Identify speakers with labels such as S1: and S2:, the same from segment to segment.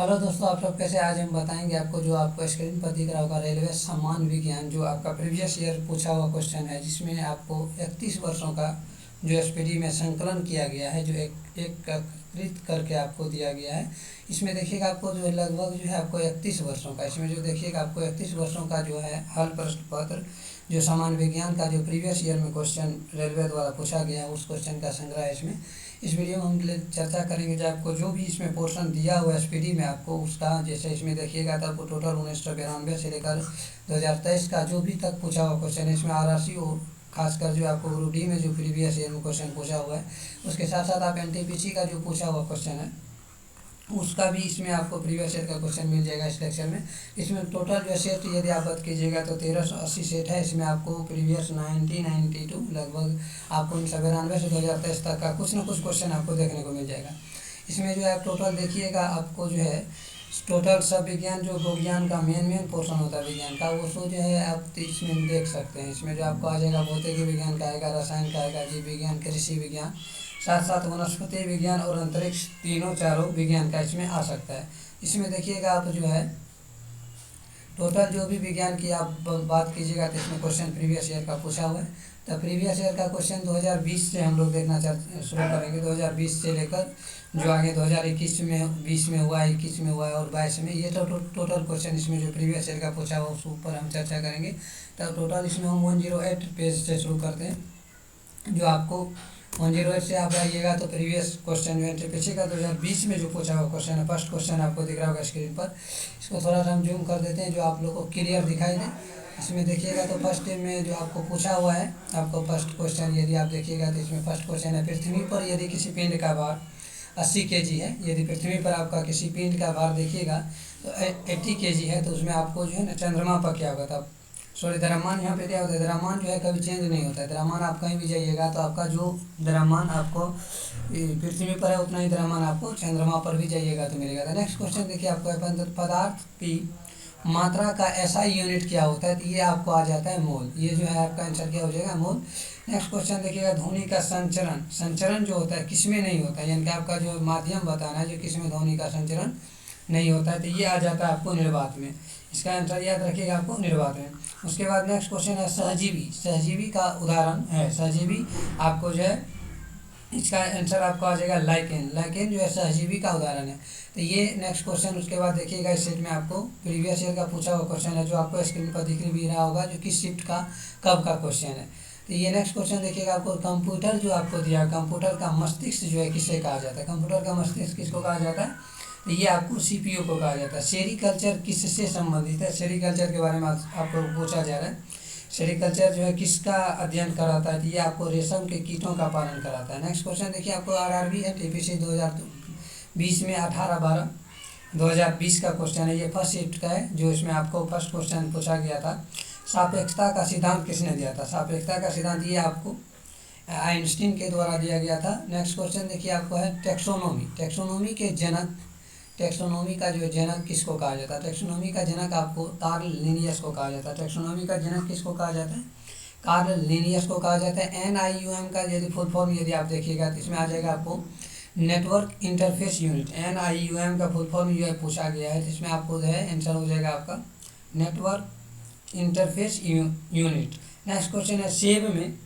S1: Hello दोस्तों, आप सब कैसे। आज हम बताएंगे आपको जो आपको स्क्रीन पर दिख रहा होगा रेलवे सम्मान विज्ञान, जो आपका प्रीवियस ईयर पूछा हुआ क्वेश्चन है, जिसमें आपको 31 वर्षों का जो एसपीडी में संकलन किया गया है, जो एकत्रित करके आपको दिया गया है। इसमें देखिएगा आपको जो लगभग जो है आपको 31 वर्षों का, इसमें जो देखिएगा आपको 31 वर्षों का जो है हल प्रश्न पत्र, जो सामान्य विज्ञान का जो प्रीवियस ईयर में क्वेश्चन रेलवे द्वारा पूछा गया है, उस क्वेश्चन का संग्रह है इसमें। इस वीडियो में हम चर्चा करेंगे जो आपको जो भी इसमें पोर्शन दिया हुआ है एसपीडी में आपको उसका, जैसे इसमें देखिएगा तो आपको टोटल 1992 से लेकर 2023 का जो भी तक पूछा हुआ क्वेश्चन है, इसमें आरआरसी और खासकर जो आपको ग्रुप डी में जो प्रीवियस ईयर में क्वेश्चन पूछा हुआ है, उसके साथ साथ आप एनटीपीसी का जो पूछा हुआ क्वेश्चन है उसका भी इसमें आपको प्रीवियस ईयर का क्वेश्चन मिल जाएगा इस लेक्चर में। इसमें टोटल जो सेट यदि आप बात कीजिएगा तो 1380 सेट है। इसमें आपको प्रीवियस 1992 लगभग आपको 1992 से 2023 तक का कुछ ना कुछ क्वेश्चन आपको देखने को मिल जाएगा। इसमें जो है आप टोटल देखिएगा आपको जो है टोटल सब विज्ञान, जो विज्ञान का मेन पोर्शन होता है विज्ञान का, वो सो जो है आप इसमें देख सकते हैं। इसमें जो आपको आ जाएगा भौतिकी विज्ञान का आएगा, रसायन का आएगा, जीव विज्ञान, कृषि विज्ञान, साथ साथ वनस्पति विज्ञान और अंतरिक्ष, तीनों चारों विज्ञान का इसमें आ सकता है। इसमें देखिएगा आप जो है टोटल जो भी विज्ञान की आप बात कीजिएगा तो इसमें क्वेश्चन प्रीवियस ईयर का पूछा हुआ है। तो प्रीवियस ईयर का क्वेश्चन 2020 से हम लोग देखना शुरू करेंगे। 2020 से लेकर जो आगे 2021 में, 20 में हुआ, 21 में हुआ है और 22 में, ये तो टोटल क्वेश्चन इसमें जो प्रीवियस ईयर का पूछा हुआ उस ऊपर हम चर्चा करेंगे। तो टोटल इसमें हम 108 पेज से शुरू करते हैं। जो आपको 108 से आप आइएगा तो प्रीवियस क्वेश्चन जो एनटीपीसी का 2020 में जो पूछा हुआ क्वेश्चन है, फर्स्ट क्वेश्चन आपको दिख रहा होगा स्क्रीन पर। इसको थोड़ा सा हम जूम कर देते हैं जो आप लोग को क्लियर दिखाई दे। इसमें देखिएगा तो फर्स्ट में जो आपको पूछा हुआ है, आपको फर्स्ट क्वेश्चन यदि आप देखिएगा तो इसमें फर्स्ट क्वेश्चन है, पृथ्वी पर यदि किसी पिंड का भार 80 kg है, यदि पृथ्वी पर आपका किसी पिंड का भार देखिएगा तो 80 kg है, तो उसमें आपको जो है ना चंद्रमा पर क्या होगा, तब सॉरी द्रव्यमान यहाँ पे क्या होता है, द्रव्यमान जो है कभी चेंज नहीं होता है। द्रव्यमान आप कहीं भी जाइएगा तो आपका जो द्रव्यमान आपको पृथ्वी पर है उतना ही द्रव्यमान आपको चंद्रमा पर भी जाइएगा तो मिलेगा। तो नेक्स्ट क्वेश्चन देखिए आपको पदार्थ की मात्रा का ऐसा यूनिट क्या होता है, तो ये आपको आ जाता है मोल। ये जो है आपका आंसर क्या हो जाएगा, मोल। नेक्स्ट क्वेश्चन देखिएगा ध्वनि का संचरण जो होता है किसमें नहीं होता है, यानी कि आपका जो माध्यम बताना है जो किसमें ध्वनि का संचरण नहीं होता है, तो ये आ जाता है आपको निर्वात में। इसका आंसर याद रखिएगा आपको निर्वात में। उसके बाद नेक्स्ट क्वेश्चन है सहजीवी का उदाहरण है, सहजीवी आपको जो है इसका आंसर आपको आ जाएगा लाइकेन जो है सहजीवी का उदाहरण है। तो ये नेक्स्ट क्वेश्चन। उसके बाद देखिएगा इस सेट में आपको प्रीवियस ईयर का पूछा हुआ क्वेश्चन है, जो आपको स्क्रीन पर दिख भी रहा होगा, जो किस शिफ्ट का कब का क्वेश्चन है। तो ये नेक्स्ट क्वेश्चन देखिएगा आपको कंप्यूटर जो आपको दिया, कंप्यूटर का मस्तिष्क जो है किसे कहा जाता है, कंप्यूटर का मस्तिष्क किसको कहा जाता है, तो ये आपको सीपीयू को कहा जाता है। सेरीकल्चर किससे संबंधित है, सेरीकल्चर के बारे में आपको पूछा जा रहा है। सेरीकल्चर जो है किसका अध्ययन कराता है, तो ये आपको रेशम के कीटों का पालन कराता है। नेक्स्ट क्वेश्चन देखिए आपको आरआरबी है टीपीसी 2020 में 18/12 2020 का क्वेश्चन है। ये फर्स्ट शिफ्ट का है, जो इसमें आपको फर्स्ट क्वेश्चन पूछा गया था। सापेक्षता का सिद्धांत किसने दिया था, सापेक्षता का सिद्धांत ये आपको आइंस्टीन के द्वारा दिया गया था। नेक्स्ट क्वेश्चन देखिए आपको है टेक्सोनोमी के जनक, टेक्सोनोमी का जो जनक किसको कहा जाता है, टेक्सोनोमी का जनक आपको कार्ल लिनियस को कहा जाता है। टेक्सोनोमी का जनक किसको कहा जाता है, कार्ल लिनियस को कहा जाता है। NIUM का यदि फुल फॉर्म यदि आप देखिएगा तो इसमें आ जाएगा आपको नेटवर्क इंटरफेस यूनिट। NIUM का फुल फॉर्म जो है पूछा गया है, जिसमें आपको जो है आंसर हो जाएगा आपका network interface unit. Next question है सेब में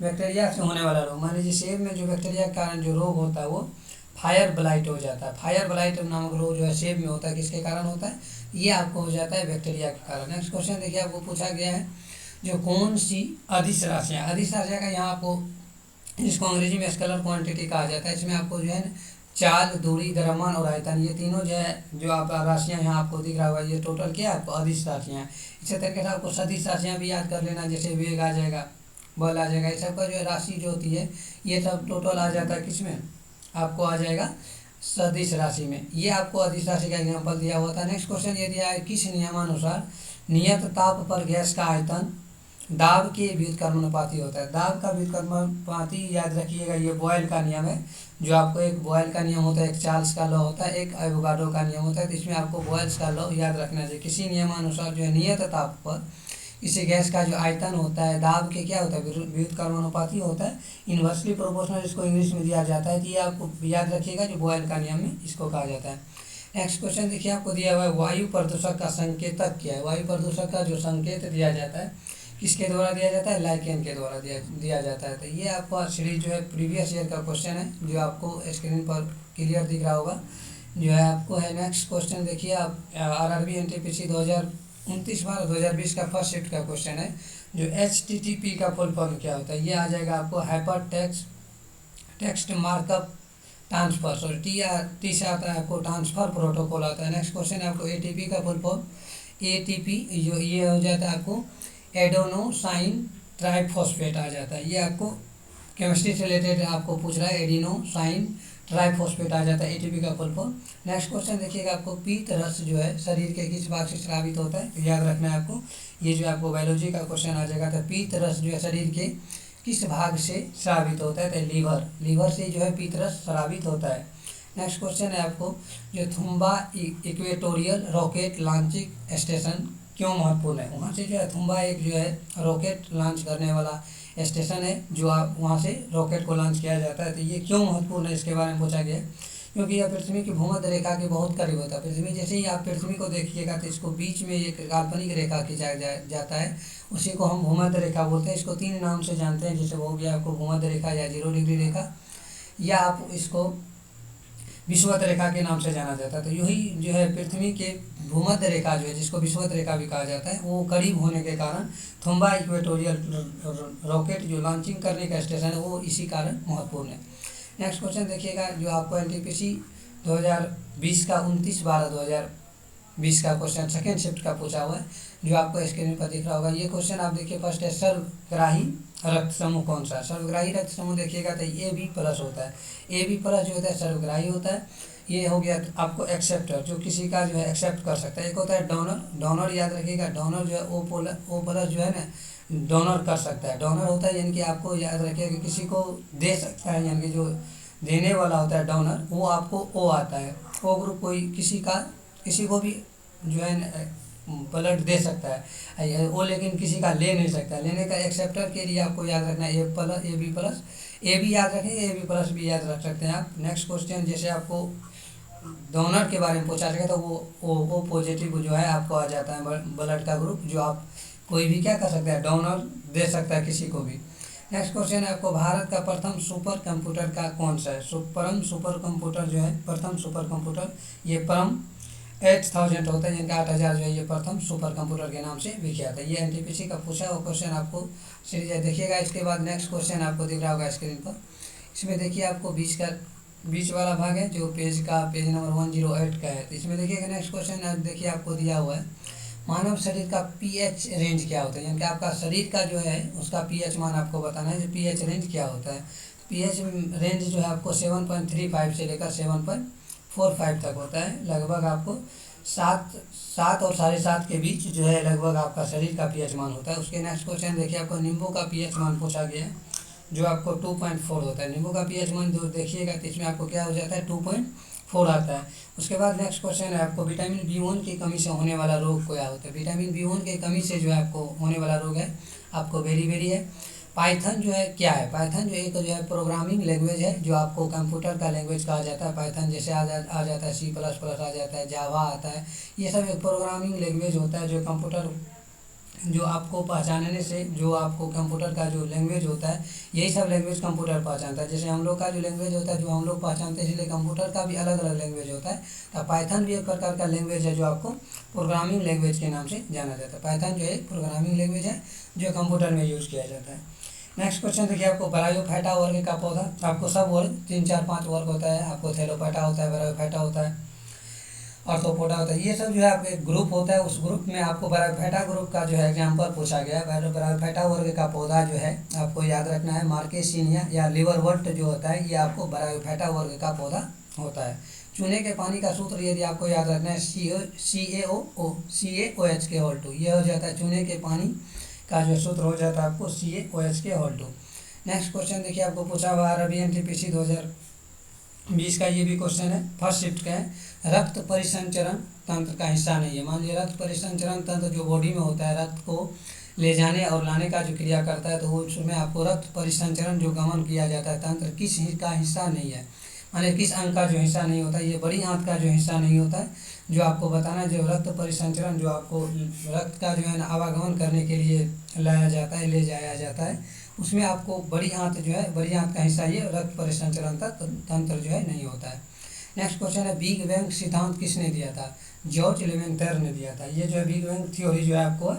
S1: बैक्टीरिया से होने वाला रोग। मान लीजिए सेब में जो बैक्टीरिया के कारण जो रोग होता है वो फायर ब्लाइट हो जाता है। फायर ब्लाइट नामक रोग जो है सेब में होता है, किसके कारण होता है, ये आपको हो जाता है बैक्टीरिया के कारण। नेक्स्ट क्वेश्चन देखिए आपको पूछा गया है जो कौन सी अदिश राशियाँ का यहाँ आपको जिसको अंग्रेजी में स्केलर क्वांटिटी कहा जाता है, इसमें आपको जो है ना चाल, दूरी, द्रव्यमान और आयतन, ये तीनों जो है जो आप राशियाँ यहाँ आपको दिख रहा होगा, ये टोटल क्या है आपको अदिश राशियाँ। इसी तरीके से आपको सदिश राशियाँ भी याद कर लेना, जैसे वेग आ जाएगा, बल आ जाएगा, ये सबका जो राशि जो होती है ये सब टोटल आ जाता है किसमें, आपको आ जाएगा सदिश राशि में। ये आपको अदिश राशि का एग्जाम्पल दिया हुआ था। नेक्स्ट क्वेश्चन ये दिया है किस नियमानुसार नियत ताप पर गैस का आयतन दाब के व्युत्क्रमानुपाती होता है। दाब का व्युत्क्रमानुपाती याद रखिएगा, ये बॉयल का नियम है। जो आपको एक बॉयल का नियम होता है, एक चार्ल्स का लॉ होता है, एक एवोगाड्रो का नियम होता है। तो इसमें आपको बॉयल्स का लॉ याद रखना चाहिए। किसी नियमानुसार जो है नियत ताप पर इसी गैस का जो आयतन होता है दाब के क्या होता है, व्युत्क्रमानुपाती होता है, इन्वर्सली प्रोपोर्शनल इसको इंग्लिश में दिया जाता है। तो ये आपको याद रखिएगा, जो बॉयल का नियम है इसको कहा जाता है। नेक्स्ट क्वेश्चन देखिए आपको दिया हुआ है, वायु प्रदूषक का संकेतक क्या है। वायु प्रदूषक का जो संकेत दिया जाता है किसके द्वारा दिया जाता है, लाइकेन के द्वारा दिया जाता है। तो ये आपका सीरीज जो है प्रीवियस ईयर का क्वेश्चन है जो आपको स्क्रीन पर क्लियर दिख रहा होगा जो है आपको है। नेक्स्ट क्वेश्चन देखिए आप RRB NTPC 2029-2020 का फर्स्ट शिफ्ट का क्वेश्चन है जो HTTP का फुल फॉर्म क्या होता है। ये आ जाएगा आपको hyper text markup transfer, sorry T से आता है आपको ट्रांसफर प्रोटोकॉल आता है। नेक्स्ट क्वेश्चन है आपको ATP का फुल फॉर्म ATP जो ये हो जाता है आपको एडेनोसाइन ट्राइफॉस्फेट आ जाता है। ये आपको केमिस्ट्री से रिलेटेड आपको पूछ रहा है, एडेनोसाइन ट्राइफॉस्फेट आ जाता है ATP का फुल फॉर्म। नेक्स्ट क्वेश्चन देखिएगा आपको पीत रस जो है शरीर के किस भाग से स्रावित होता है, तो याद रखना है आपको, ये जो आपको बायोलॉजी का क्वेश्चन आ जाएगा। तो पीत रस जो है शरीर के किस भाग से स्रावित होता है, तो लीवर से जो है पीत रस स्रावित होता है। नेक्स्ट क्वेश्चन है आपको जो Thumba equatorial rocket launching station क्यों महत्वपूर्ण है। वहाँ से जो है थुम्बा एक जो है रॉकेट लॉन्च करने वाला स्टेशन है जो आप वहाँ से रॉकेट को लॉन्च किया जाता है। तो ये क्यों महत्वपूर्ण है इसके बारे में पूछा गया है, क्योंकि यह पृथ्वी की भूमध्य रेखा के बहुत करीब होता है। पृथ्वी जैसे ही आप पृथ्वी को देखिएगा तो इसको बीच में एक काल्पनिक रेखा खींचा जाता है, उसी को हम भूमध्य रेखा बोलते हैं। इसको 3 नाम से जानते हैं, जैसे हो गया आपको भूमध्य रेखा या 0 डिग्री रेखा, या आप इसको विषुवत रेखा के नाम से जाना जाता है। तो यही जो है पृथ्वी के भूमध्य रेखा जो है जिसको विषुवत रेखा भी कहा जाता है, वो करीब होने के कारण थुम्बा इक्वेटोरियल रॉकेट जो लॉन्चिंग करने का स्टेशन है वो इसी कारण महत्वपूर्ण है। नेक्स्ट क्वेश्चन देखिएगा जो आपको NTPC 2020 का 29/12/2020 का क्वेश्चन सेकेंड शिफ्ट का पूछा हुआ है जो आपको स्क्रीन पर दिख रहा होगा। ये क्वेश्चन आप देखिए, फर्स्ट है सर्वग्राही रक्त समूह कौन सा है। सर्वग्राही रक्त समूह देखिएगा तो AB+ होता है। AB+ जो होता है सर्वग्राही होता है। ये हो गया आपको एक्सेप्टर, जो किसी का जो है एक्सेप्ट कर सकता है। एक होता है डोनर याद रखिएगा, डोनर जो है O+ जो है ना डोनर कर सकता है। डोनर होता है यानी कि आपको याद रखिएगा किसी को दे सकता है, यानी कि जो देने वाला होता है डोनर, वो आपको O आता है। O ग्रुप कोई किसी को भी जो है ब्लड दे सकता है वो, लेकिन किसी का ले नहीं सकता। लेने का एक्सेप्टर के लिए आपको याद रखना है AB+, ए भी याद रखेंगे, AB+ भी याद रख सकते हैं आप। नेक्स्ट क्वेश्चन जैसे आपको डोनर के बारे में पूछा जाएगा तो वो O पॉजिटिव जो है आपको आ जाता है ब्लड का ग्रुप, जो आप कोई भी क्या कर सकता है डोनर दे सकता है किसी को भी। नेक्स्ट क्वेश्चन है आपको भारत का प्रथम सुपर कंप्यूटर का कौन सा है। परम सुपर कंप्यूटर जो है, प्रथम सुपर कंप्यूटर ये परम 8000 होता है, जिनका 8000 जो है ये प्रथम सुपर कंप्यूटर के नाम से विख्यात है। ये NTPC का पूछा हुआ क्वेश्चन आपको सीरीज देखिएगा। इसके बाद नेक्स्ट क्वेश्चन आपको दिख रहा होगा स्क्रीन पर। इसमें देखिए आपको बीच वाला भाग है जो पेज नंबर 108 का है। तो इसमें देखिएगा नेक्स्ट क्वेश्चन देखिए आपको दिया हुआ है, मानव शरीर का pH रेंज क्या होता है। यानी कि आपका शरीर का जो है उसका pH मान आपको बताना है, जो pH रेंज क्या होता है। pH रेंज जो है आपको 7.35 से लेकर 7.45 तक होता है। लगभग आपको 7 और 7.5 के बीच जो है लगभग आपका शरीर का pH मान होता है। उसके नेक्स्ट क्वेश्चन देखिए आपको नींबू का pH मान पूछा गया है जो आपको 2.4 होता है। नींबू का pH मान जो देखिएगा तो इसमें आपको क्या हो जाता है 2.4 आता है। उसके बाद नेक्स्ट क्वेश्चन है आपको विटामिन B1 की कमी से होने वाला रोग क्या होता है। विटामिन B1 की कमी से जो है आपको होने वाला रोग है आपको बेरी है। पाइथन जो है क्या है, पाइथन जो एक जो है प्रोग्रामिंग लैंग्वेज है जो आपको कंप्यूटर का लैंग्वेज कहा जाता है। पाइथन जैसे आ जाता है C++ आ जाता है, जावा आता है, ये सब एक प्रोग्रामिंग लैंग्वेज होता है जो कंप्यूटर जो आपको पहचानने से जो आपको कंप्यूटर का जो लैंग्वेज होता है यही सब लैंग्वेज कंप्यूटर पहचानता है। जैसे हम लोग का जो लैंग्वेज होता है जो हम लोग पहचानते हैं, इसलिए कंप्यूटर का भी अलग अलग लैंग्वेज होता है। तो पाइथन भी एक प्रकार का लैंग्वेज है जो आपको प्रोग्रामिंग लैंग्वेज के नाम से जाना जाता है। पाइथन जो है प्रोग्रामिंग लैंग्वेज है जो कंप्यूटर में यूज़ किया जाता है। नेक्स्ट क्वेश्चन देखिए आपको ब्रायोफाइटा वर्ग का पौधा, आपको सब वर्ग 3 4 5 वर्ग होता है। आपको थैलोफाइटा होता है, ब्रायोफाइटा होता है, ऑर्थोपोडा होता है, ये सब जो है आपको एक ग्रुप होता है। उस ग्रुप में आपको ब्रायोफाइटा ग्रुप का जो है एग्जाम्पल पूछा गया है। ब्रायोफाइटा वर्ग का पौधा जो है आपको याद रखना है मार्केसिनिया या लिवरवर्ट जो होता है, ये आपको ब्रायोफाइटा वर्ग का पौधा होता है। चूने के पानी का सूत्र यदि आपको याद रखना है CaOH के होल 2, ये हो जाता है चूने के पानी का जो सूत्र हो जाता है आपको CaOH के होल 2। नेक्स्ट क्वेश्चन देखिए आपको पूछा हुआ RRB NTPC 2020 का ये भी क्वेश्चन है, फर्स्ट शिफ्ट का है। रक्त परिसंचरण तंत्र का हिस्सा नहीं है। मान लीजिए रक्त परिसंचरण तंत्र जो बॉडी में होता है, रक्त को ले जाने और लाने का जो क्रिया करता है, तो वो उसमें आपको रक्त परिसंचरण जो गमन किया जाता है तंत्र किस का हिस्सा नहीं है। यानी किस अंग का जो हिस्सा नहीं होता, ये बड़ी आंत का जो हिस्सा नहीं होता है, जो आपको बताना है जो रक्त परिसंचरण, जो आपको रक्त का जो है ना आवागमन करने के लिए लाया जाता है, ले जाया जाता है, उसमें आपको बड़ी आंत जो है, बड़ी आंत का हिस्सा ये रक्त परिसंचरण तंत्र जो है नहीं होता है। नेक्स्ट क्वेश्चन है बिग बैंग सिद्धांत किसने दिया था? जॉर्ज लेमेंथर ने दिया था। ये जो है बिग बैंग थ्योरी जो है आपको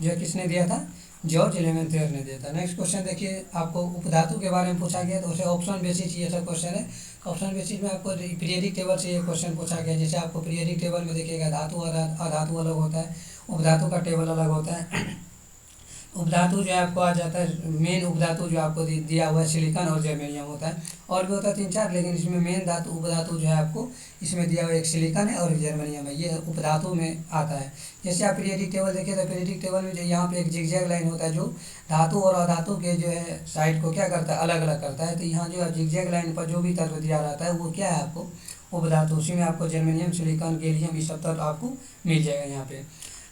S1: जो है किसने दिया था? जॉर्ज लेमेंथर ने दिया था। नेक्स्ट क्वेश्चन देखिए, आपको उपधातु के बारे में पूछा गया, तो उसे ऑप्शन बेसिस ये सब क्वेश्चन है। ऑप्शन बेसिस में आपको पीरियडिक टेबल से ये क्वेश्चन पूछा गया। जैसे आपको पीरियडिक टेबल में देखिएगा धातु और अधातु अलग होता है, उपधातु का टेबल अलग होता है। उपधातु जो है आपको आ जाता है, मेन उपधातु जो आपको दिया हुआ है सिलिकॉन और जर्मेनियम होता है, और भी होता है 3-4, लेकिन इसमें मेन धातु उपधातु जो है आपको इसमें दिया हुआ एक सिलिकॉन है और एक जर्मेनियम है, ये उपधातु में आता है। जैसे आप पीरियडिक टेबल देखिए तो पीरियडिक टेबल में जो यहाँ पे एक जिगजैग लाइन होता है, जो धातु और अधातु के जो है साइड को क्या करता है, अलग अलग करता है। तो यहाँ जो है जिगजैग लाइन पर जो भी तत्व दिया रहता है वो क्या है आपको उपधातु, उसी में आपको जर्मेनियम, सिलिकॉन, गैलियम, ये सब तत्व आपको मिल जाएगा यहाँ पे।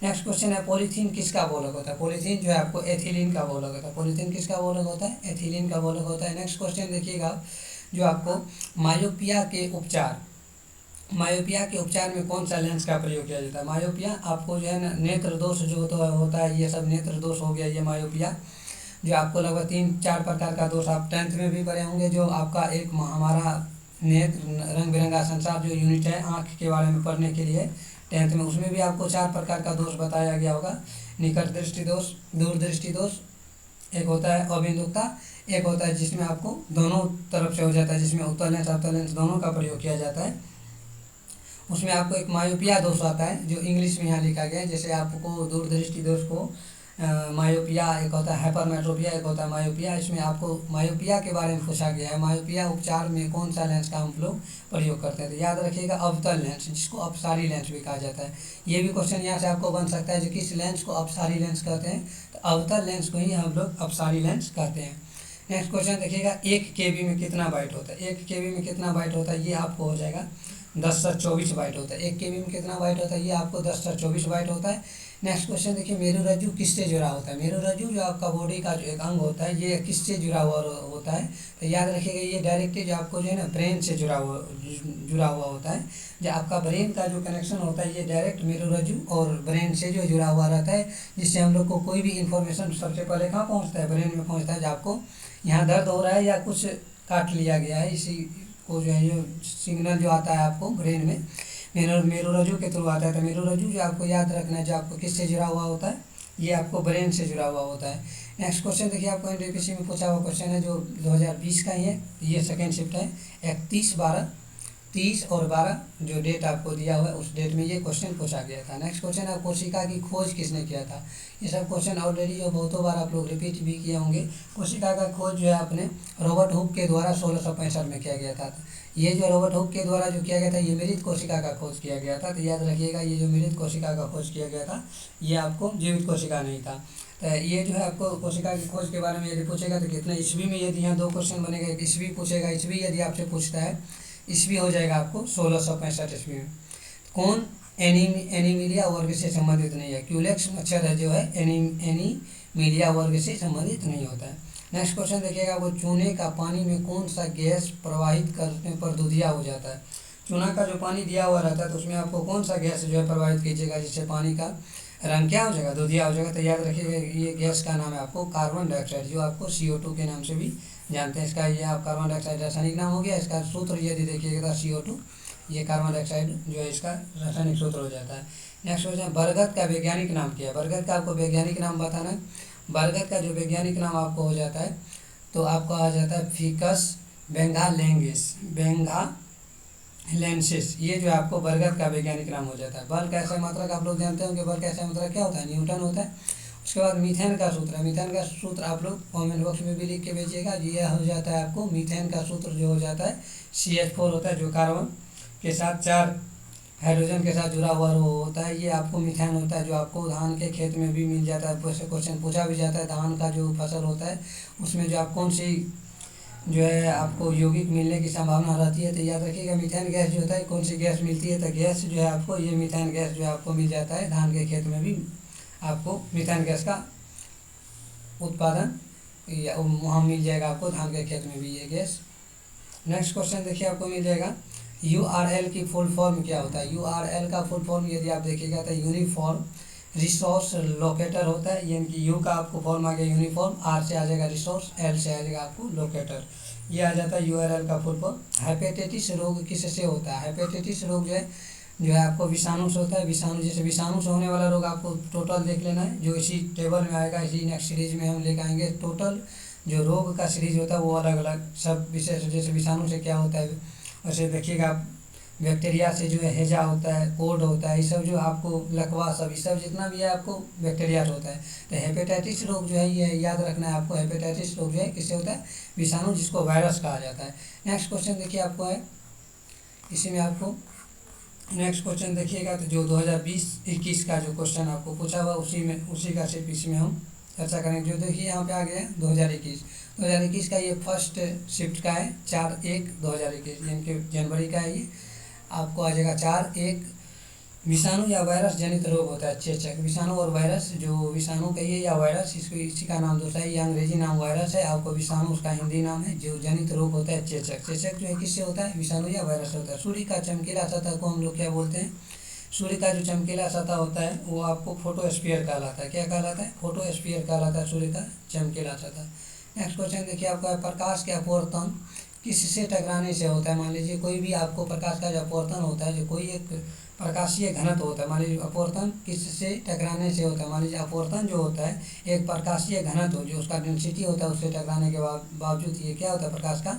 S1: नेक्स्ट क्वेश्चन है पॉलीथीन किसका बोलक होता है? पॉलीथीन जो है आपको एथिलीन का बोलक होता है। पॉलीथीन किसका बोलक होता है? एथिलीन का बोलक होता है। नेक्स्ट क्वेश्चन देखिएगा, जो आपको मायोपिया के उपचार, मायोपिया के उपचार में कौन सा लेंस का प्रयोग किया जाता है? मायोपिया आपको जो है ना नेत्र दोष जो होता है, ये सब नेत्र दोष हो गया, ये मायोपिया जो आपको लगभग 3-4 प्रकार का दोष आप 10th में भी पढ़े होंगे। जो आपका एक हमारा नेत्र रंग बिरंगा संसार जो यूनिट है आँख के बारे में पढ़ने के लिए 10th में, उसमें भी आपको 4 प्रकार का दोष बताया गया होगा। निकट दृष्टि दोष, दूर दृष्टि दोष, एक होता है अबिंदुकता, एक होता है जिसमें आपको दोनों तरफ से हो जाता है, जिसमें उत्तल लेंस अवतल लेंस दोनों का प्रयोग किया जाता है। उसमें आपको एक मायोपिया दोष आता है जो इंग्लिश में यहाँ लिखा गया है। जैसे आपको दूरदृष्टि दोष को मायोपिया, एक होता है हाइपरमेट्रोपिया, एक होता है मायोपिया। इसमें आपको मायोपिया के बारे में पूछा गया है, मायोपिया उपचार में कौन सा लेंस का हम लोग प्रयोग करते हैं? तो याद रखिएगा अवतल लेंस, जिसको अपसारी लेंस भी कहा जाता है। ये भी क्वेश्चन यहाँ से आपको बन सकता है, जो किस लेंस को अपसारी लेंस कहते हैं? तो अवतल लेंस को ही हम लोग अपसारी लेंस कहते हैं। नेक्स्ट क्वेश्चन देखिएगा, 1 KB में कितना बाइट होता है? 1 KB में कितना बाइट होता है, ये आपको हो जाएगा 10/24 बाइट होता है। 1 KB में कितना बाइट होता है, ये आपको 10/24 बाइट होता है। नेक्स्ट क्वेश्चन देखिए, मेरुरज्जु किससे जुड़ा होता है? मेरुरज्जु जो आपका बॉडी का जो एक अंग होता है, ये किससे जुड़ा हुआ होता है? तो याद रखिएगा ये डायरेक्टली जो आपको जो है ना ब्रेन से जुड़ा हुआ होता है। जो आपका ब्रेन का जो कनेक्शन होता है, ये डायरेक्ट मेरुरज्जु और ब्रेन से जो जुड़ा हुआ रहता है, जिससे हम लोग को कोई भी इन्फॉर्मेशन सबसे पहले कहाँ पहुँचता है? ब्रेन में पहुँचता है। जब आपको यहाँ दर्द हो रहा है या कुछ काट लिया गया है, इसी को जो है जो सिग्नल जो आता है आपको ब्रेन में मेरुरज्जु के थ्रू आता है। तो मेरुरज्जु जो आपको याद रखना है, जो आपको किससे जुड़ा हुआ होता है? ये आपको ब्रेन से जुड़ा हुआ होता है। नेक्स्ट क्वेश्चन देखिए, आपको एनटीपीसी में पूछा हुआ क्वेश्चन है जो 2020 का ही है, ये सेकेंड शिफ्ट है। 30 और 12 जो डेट आपको दिया हुआ है, उस डेट में ये क्वेश्चन पूछा गया था। नेक्स्ट क्वेश्चन है कोशिका की खोज किसने किया था? ये सब क्वेश्चन ऑलरेडी जो बहुतों बार आप लोग रिपीट भी किए होंगे। कोशिका का खोज जो है अपने रॉबर्ट हुक के द्वारा 1665 में किया गया था। ये जो रॉबर्ट हुक के द्वारा जो किया गया था, ये मृत कोशिका का खोज किया गया था। तो याद रखिएगा, ये जो मृत कोशिका का खोज किया गया था, ये आपको जीवित कोशिका नहीं था। तो ये जो है आपको कोशिका की खोज के बारे में यदि पूछेगा तो कितने ईस्वी में, यदि यहाँ 2 क्वेश्चन बनेगा, एक ईस्वी पूछेगा, ईस्वी यदि आपसे पूछता है, ईस्वी हो जाएगा आपको 1665 ईस्वी में। कौन एनीमिलिया वर्ग से संबंधित नहीं है? क्यूलेक्स मच्छर है जो है एनीमिलिया वर्ग से संबंधित नहीं होता है। नेक्स्ट क्वेश्चन देखिएगा, वो चूने का पानी में कौन सा गैस प्रवाहित करने पर दूधिया हो जाता है? चूना का जो पानी दिया हुआ रहता है, तो उसमें आपको कौन सा गैस जो है प्रवाहित कीजिएगा, जिससे पानी का रंग क्या हो जाएगा? दूधिया हो जाएगा। तो याद रखिएगा ये गैस का नाम है आपको कार्बन डाइऑक्साइड, जो आपको CO2 के नाम से भी जानते हैं। इसका ये आप कार्बन डाइऑक्साइड रासायनिक नाम हो गया। इसका सूत्र यदि देखिएगा CO2, ये कार्बन डाइऑक्साइड जो है इसका रासायनिक सूत्र हो जाता है। नेक्स्ट क्वेश्चन, बरगद का वैज्ञानिक नाम क्या है? बरगद का आपको वैज्ञानिक नाम बताना है। बरगद का जो वैज्ञानिक नाम आपको हो जाता है, तो आपको आ जाता है फिकस बेंगालेंसिस। ये जो आपको बरगद का वैज्ञानिक नाम हो जाता है। बल का ऐसा मात्रक आप लोग जानते होंगे, बल का ऐसा मात्रक क्या होता है? न्यूटन होता है। उसके बाद मीथेन का सूत्र है। मीथेन का सूत्र आप लोग कमेंट बॉक्स में भी लिख के भेजिएगा। ये हो जाता है आपको मीथेन का सूत्र जो हो जाता है CH4 होता है, जो कार्बन के साथ 4 हाइड्रोजन के साथ जुड़ा हुआ होता है, ये आपको मीथेन होता है, जो आपको धान के खेत में भी मिल जाता है। वैसे क्वेश्चन पूछा भी जाता है, धान का जो फसल होता है उसमें जो आप कौन सी जो है आपको यौगिक मिलने की संभावना रहती है, तो याद रखिएगा मीथेन गैस जो होता है, कौन सी गैस मिलती है? तो गैस जो है आपको ये मीथेन गैस जो आपको मिल जाता है। धान के खेत में भी आपको मीथेन गैस का उत्पादन या वहाँ मिल जाएगा आपको, धान के खेत में भी ये गैस नेक्स्ट क्वेश्चन देखिए आपको मिल जाएगा, URL की फुल फॉर्म क्या होता है। URL का फुल फॉर्म यदि आप देखिएगा तो यूनिफॉर्म रिसोर्स लोकेटर होता है, यानी कि यू का आपको फॉर्म आ गया यूनिफॉर्म, आर से आ जाएगा रिसोर्स, एल से आ जाएगा आपको लोकेटर, ये आ जाता है URL का फुल फॉर्म। हेपेटाइटिस रोग किससे होता है। हेपेटाइटिस रोग जो है आपको विषाणु से होता है। विषाणु जैसे विषाणु से होने वाला रोग आपको टोटल देख लेना है, जो इसी टेबल में आएगा, इसी नेक्स्ट सीरीज में हम लेकर आएंगे। टोटल जो रोग का सीरीज होता है वो अलग अलग सब विशेष, जैसे विषाणु से क्या होता है वैसे देखिएगा आप, बैक्टीरिया से जो है हैजा होता है, कोड होता है, ये सब जो आपको लकवा सब, ये सब जितना भी है आपको बैक्टीरिया से होता है। तो हेपेटाइटिस रोग जो है ये याद रखना है आपको, हेपेटाइटिस रोग जो है किससे होता है, विषाणु, जिसको वायरस कहा जाता है। नेक्स्ट क्वेश्चन देखिए आपको है, इसी में आपको नेक्स्ट क्वेश्चन देखिएगा तो जो 2020-21 का जो क्वेश्चन आपको पूछा हुआ उसी का सिर्फ इसमें हम चर्चा करेंगे। जो देखिए यहाँ पे आ गया 2021 का, ये फर्स्ट शिफ्ट का है, 4/1/2021, यानी कि जनवरी का है। ये आपको आ जाएगा 4/1। विषाणु या वायरस जनित रोग होता है चेचक। विषाणु और वायरस, जो विषाणु कहिए या वायरस, इसको इसी का नाम दूसरा है, ये अंग्रेजी नाम वायरस है, आपको विषाणु उसका हिंदी नाम है। जो जनित रोग होता है चेचक। चेचक जो है किससे होता है, विषाणु या वायरस से होता है। सूर्य का चमकीला सतह को हम लोग क्या बोलते हैं, सूर्य का जो चमकीला सतह होता है वो आपको फोटोस्फीयर कहलाता है। क्या कहलाता है, फोटोस्फीयर कहलाता है सूर्य का चमकीला सतह। नेक्स्ट क्वेश्चन देखिए आपका, प्रकाश के अपवर्तन किससे टकराने से होता है। मान लीजिए कोई भी आपको प्रकाश का जो अपवर्तन होता है, जो कोई एक प्रकाशीय घनत्व होता है, मान लीजिए अपवर्तन किससे टकराने से होता है। मान लीजिए अपवर्तन जो होता है एक प्रकाशीय घनत्व जो उसका डेंसिटी होता है उससे टकराने के बावजूद ये क्या होता है, प्रकाश का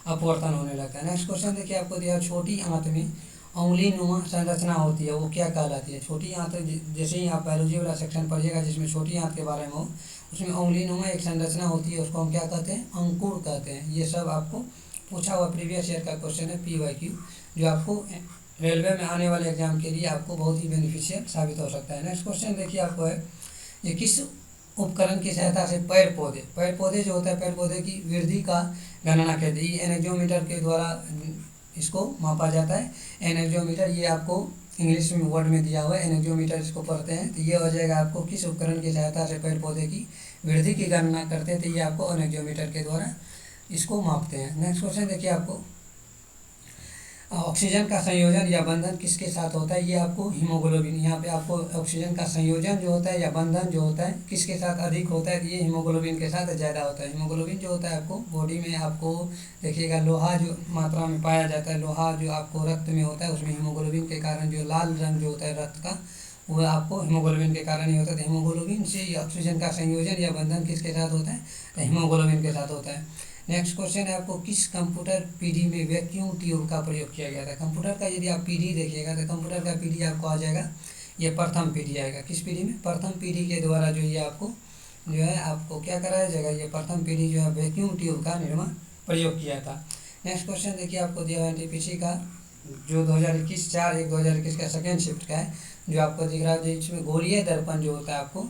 S1: अपवर्तन होने लगता है। नेक्स्ट क्वेश्चन देखिए आपको दिया, छोटी आंत में उंगली नुमा संरचना होती है, वो क्या कहलाती है। छोटी आंत, जैसे ही आप बायोलॉजी वाला सेक्शन पढ़िएगा जिसमें छोटी आंत के बारे में हो, उसमें उंगली नुमा एक संरचना होती है, उसको हम क्या कहते हैं, अंकुर कहते हैं। ये सब आपको पूछा हुआ प्रीवियस ईयर का क्वेश्चन है, PYQ, जो आपको रेलवे में आने वाले एग्जाम के लिए आपको बहुत ही बेनिफिशियल साबित हो सकता है। नेक्स्ट क्वेश्चन देखिए आपको है, ये किस उपकरण की सहायता से पेड़ पौधे जो होता है, पेड़ पौधे की वृद्धि का गणना कहते हैं। ये एनेक्जोमीटर के द्वारा इसको मापा जाता है। एनेक्जोमीटर, ये आपको इंग्लिश में वर्ड में दिया हुआ है, एनेक्जोमीटर इसको पढ़ते हैं। तो ये हो जाएगा आपको, किस उपकरण की सहायता से पेड़ पौधे की वृद्धि की गणना करते हैं, तो ये आपको एनेक्जोमीटर के द्वारा इसको मापते हैं। नेक्स्ट क्वेश्चन देखिए आपको, ऑक्सीजन का संयोजन या बंधन किसके साथ होता है। ये आपको हीमोग्लोबिन, यहाँ पे आपको ऑक्सीजन का संयोजन जो होता है या बंधन जो होता है किसके साथ अधिक होता है, ये हीमोग्लोबिन के साथ ज़्यादा होता है। हीमोग्लोबिन जो होता है आपको बॉडी में, आपको देखिएगा लोहा जो मात्रा में पाया जाता है, लोहा जो आपको रक्त में होता है, उसमें हीमोग्लोबिन के कारण जो लाल रंग जो होता है रक्त का, वह आपको हीमोग्लोबिन के कारण ही होता है। हीमोग्लोबिन से ऑक्सीजन का संयोजन या बंधन किसके साथ होता है, हीमोग्लोबिन के साथ होता है। नेक्स्ट क्वेश्चन है आपको, किस कंप्यूटर पीढ़ी में वैक्यूम ट्यूब का प्रयोग किया गया था। कंप्यूटर का यदि आप पीढ़ी देखिएगा तो कंप्यूटर का पीढ़ी आपको आ जाएगा, ये प्रथम पीढ़ी आएगा। किस पीढ़ी में, प्रथम पीढ़ी के द्वारा जो ये आपको जो है आपको क्या कराया जाएगा, ये प्रथम पीढ़ी जो है वैक्यूम ट्यूब का निर्माण प्रयोग किया था। नेक्स्ट क्वेश्चन देखिए आपको दिया है NTPC का, जो 2021 4/1/2021 का सेकेंड शिफ्ट का है, जो आपको दिख रहा है, इसमें गोलीय दर्पण जो होता है, आपको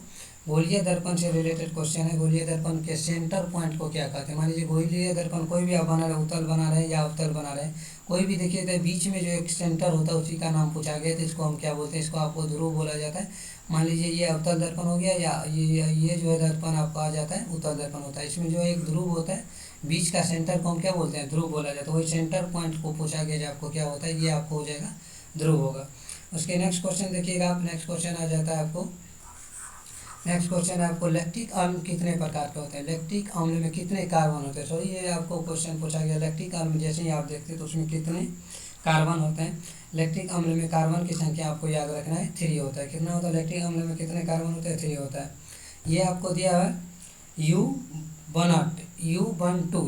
S1: गोलीय दर्पण से रिलेटेड क्वेश्चन है। गोलीय दर्पण के सेंटर पॉइंट को क्या कहते हैं। मान लीजिए गोलीय दर्पण कोई भी आप बना रहे, उत्तल बना रहे हैं या अवतल बना रहे हैं, कोई भी देखिए तो बीच में जो एक सेंटर होता है उसी का नाम पूछा गया, तो इसको हम क्या बोलते हैं, इसको आपको ध्रुव बोला जाता है। मान लीजिए ये अवतल दर्पण हो गया, या ये जो है दर्पण आपको आ जाता है उत्तल दर्पण होता है। इसमें जो एक ध्रुव होता है, बीच का सेंटर को हम क्या बोलते हैं, ध्रुव बोला जाता है। वही सेंटर पॉइंट को पूछा गया, जो आपको क्या होता है, ये आपको हो जाएगा ध्रुव होगा। उसके नेक्स्ट क्वेश्चन देखिएगा आप, नेक्स्ट क्वेश्चन आ जाता है आपको, नेक्स्ट क्वेश्चन है आपको, लैक्टिक अम्ल कितने प्रकार के होते हैं। लैक्टिक अम्ल में कितने कार्बन होते हैं। सॉरी, ये आपको क्वेश्चन पूछा गया, लैक्टिक अम्ल जैसे ही आप देखते हैं तो उसमें कितने कार्बन होते हैं। लैक्टिक अम्ल में कार्बन की संख्या आपको याद रखना है, 3 होता है। कितना होता है, लैक्टिक अम्ल में कितने कार्बन होते हैं, 3 होता है। ये आपको दिया है U12 U12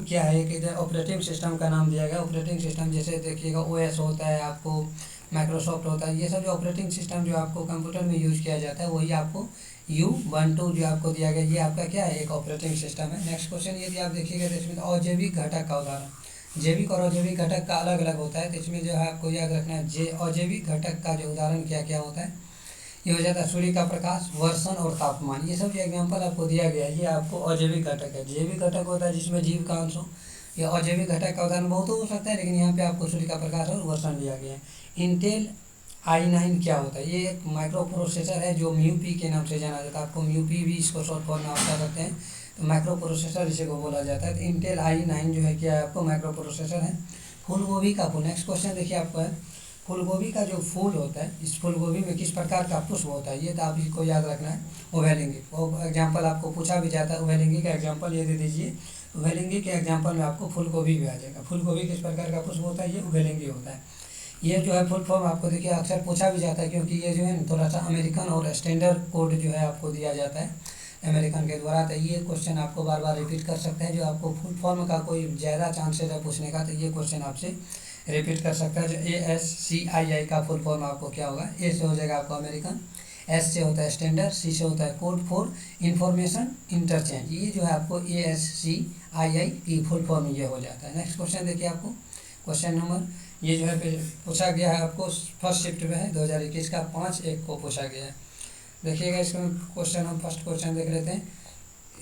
S1: क्या है कि इधर ऑपरेटिंग सिस्टम का नाम दिया गया। ऑपरेटिंग सिस्टम जैसे देखिएगा OS होता है, आपको माइक्रोसॉफ्ट होता है, ये सब जो ऑपरेटिंग सिस्टम जो आपको कंप्यूटर में यूज़ किया जाता है वही आपको U12 जो आपको दिया गया, ये आपका क्या है, एक ऑपरेटिंग सिस्टम है। नेक्स्ट क्वेश्चन यदि आप देखिएगा तो इसमें अजैविक घटक का उदाहरण, जैविक और अजैविक घटक का अलग अलग होता है, तो इसमें जो है आपको याद रखना है, अजैविक घटक का जो उदाहरण क्या क्या होता है, ये हो जाता है सूर्य का प्रकाश, वर्षण और तापमान। ये सब जो एग्जाम्पल आपको दिया गया है ये आपको अजैविक घटक है। जैविक घटक होता है जिसमें जीव का अंश हो, या अजैविक घटक का उदाहरण बहुत हो सकता है, लेकिन यहाँ पे आपको सूर्य का प्रकाश और वर्षण दिया गया है। इंटेल i9 क्या होता है, ये एक माइक्रो प्रोसेसर है जो MIUI के नाम से जाना जाता है। आपको MIUI भी इसको शॉर्ट फॉर्म में आप कह सकते हैं। तो माइक्रो प्रोसेसर इसी को बोला जाता है। तो इंटेल i9 जो है क्या है आपको माइक्रो प्रोसेसर है। फूल गोभी का फूल, नेक्स्ट क्वेश्चन देखिए आपको है, फूल गोभी का जो फूल होता है, इस फूल गोभी में किस प्रकार का पुष्प होता है, ये तो आप इसको याद रखना है। उभयलिंगी, वो एग्जाम्पल आपको पूछा भी जाता है, उभयलिंगी का एग्जाम्पल ये दे दीजिए। उभयलिंगी के एग्जाम्पल में आपको फूल गोभी भी आ जाएगा। फूल गोभी किस प्रकार का पुष्प होता है, ये उभयलिंगी होता है। ये जो है फुल फॉर्म आपको देखिए अक्सर पूछा भी जाता है, क्योंकि ये जो है थोड़ा सा अमेरिकन और स्टैंडर्ड कोड जो है आपको दिया जाता है अमेरिकन के द्वारा। तो ये क्वेश्चन आपको बार बार रिपीट कर सकते हैं। जो आपको फुल फॉर्म का कोई ज़्यादा चांसेस है पूछने का, तो ये क्वेश्चन आपसे रिपीट कर सकता है। जो ASCII का फुल फॉर्म आपको क्या होगा, ए से हो जाएगा आपको अमेरिकन, एस से होता है स्टैंडर्ड, सी से होता है कोड फॉर इंफॉर्मेशन इंटरचेंज। ये जो है आपको ASCII की फुल फॉर्म ये हो जाता है। नेक्स्ट क्वेश्चन देखिए आपको, क्वेश्चन नंबर ये जो है पूछा गया है आपको फर्स्ट शिफ्ट में है 2021 का 5/1 को पूछा गया है। देखिएगा इसमें क्वेश्चन, हम फर्स्ट क्वेश्चन देख लेते हैं।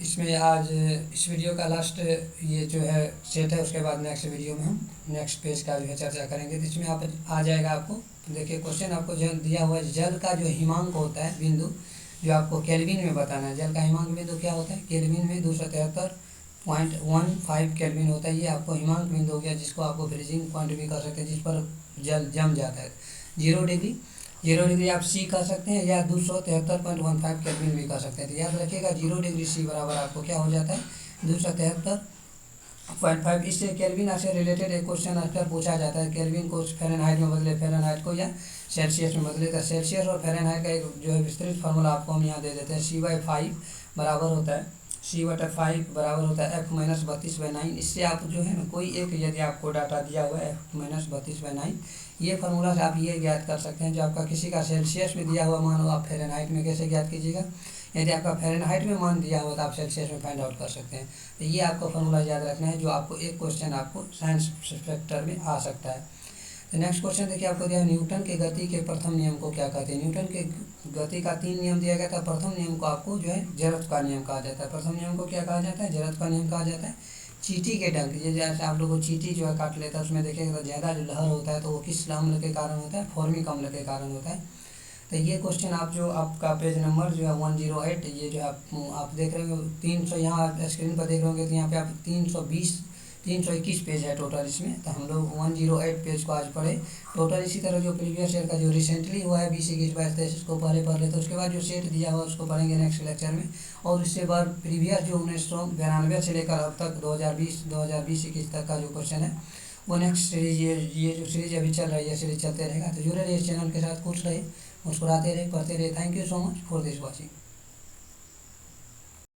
S1: इसमें आज इस वीडियो का लास्ट ये जो है सेट है, उसके बाद नेक्स्ट वीडियो में हम नेक्स्ट पेज का जो है चर्चा करेंगे। तो इसमें आप आ जाएगा आपको, देखिए क्वेश्चन आपको जल दिया हुआ है, जल का जो हिमांक होता है बिंदु, जो आपको केल्विन में बताना है। जल का हिमांक बिंदु क्या होता है, केल्विन में 273.15 केल्विन होता है। ये आपको हिमांक बिंदु हो गया, जिसको आपको फ्रीजिंग पॉइंट भी कर सकते हैं, जिस पर जल जम जाता है। 0 डिग्री आप सी कर सकते हैं, या 273.15 केल्विन भी कर सकते हैं। तो याद रखिएगा 0 डिग्री सी बराबर आपको क्या हो जाता है 273.5। इससे केल्विन से रिलेटेड एक क्वेश्चन अक्सर पूछा जाता है, केल्विन को फ़ारेनहाइट में बदले, फ़ारेनहाइट को या सेल्सियस में बदले। तो सेल्सियस और फ़ारेनहाइट का एक जो है विस्तृत फार्मूला आपको हम यहाँ दे देते हैं। C/5 बराबर होता है, C/5 बराबर होता है F-32/9। इससे आप जो है ना कोई एक यदि आपको डाटा दिया हुआ है F-32/9, ये फार्मूला से आप ये ज्ञात कर सकते हैं। जो आपका किसी का सेल्सियस में दिया हुआ मान हो, आप फ़ारेनहाइट में कैसे ज्ञात कीजिएगा। यदि आपका फ़ारेनहाइट में मान दिया हो तो आप सेल्सियस में फाइंड आउट कर सकते हैं। तो ये आपको फार्मूला याद रखना है, जो आपको एक क्वेश्चन आपको साइंस सेक्टर में आ सकता है। तो नेक्स्ट क्वेश्चन देखिए आपको दिया, न्यूटन के गति के प्रथम नियम को क्या कहते हैं। न्यूटन के गति का 3 नियम दिया गया था। प्रथम नियम को आपको जो है जड़त्व का नियम कहा जाता है। प्रथम नियम को क्या कहा जाता है, जड़त्व का नियम कहा जाता है। चींटी के डंक, ये जैसे आप लोगों को चींटी जो है काट लेता है, उसमें देखिएगा तो ज़्यादा जो लहर होता है तो वो किस अम्ल के कारण होता है, फॉर्मिक अम्ल के कारण होता है। तो ये क्वेश्चन आप जो आपका पेज नंबर जो है 108, ये जो आप देख रहे हो 300, यहाँ आप स्क्रीन पर देख रहे होंगे, तो यहाँ पे आप 321 पेज है टोटल इसमें। तो हम लोग 108 पेज को आज पढ़े टोटल। इसी तरह जो प्रीवियस ईयर का जो रिसेंटली हुआ है 20, 21, 22, 23 उसको पहले पढ़ लेते, उसके बाद जो सेट दिया हुआ उसको पढ़ेंगे नेक्स्ट लेक्चर में। और उसके बाद प्रीवियस जो 1992 से लेकर अब तक 2020-21 तक का जो क्वेश्चन है वो नेक्स्ट सीरीज, ये जो सीरीज अभी चल रही है सीरीज चलते रहेगा। तो जुड़े रहिए इस चैनल के साथ, खुश रहिए, मुस्कुराते रहे, पढ़ते रहे। Thank you so much for this watching.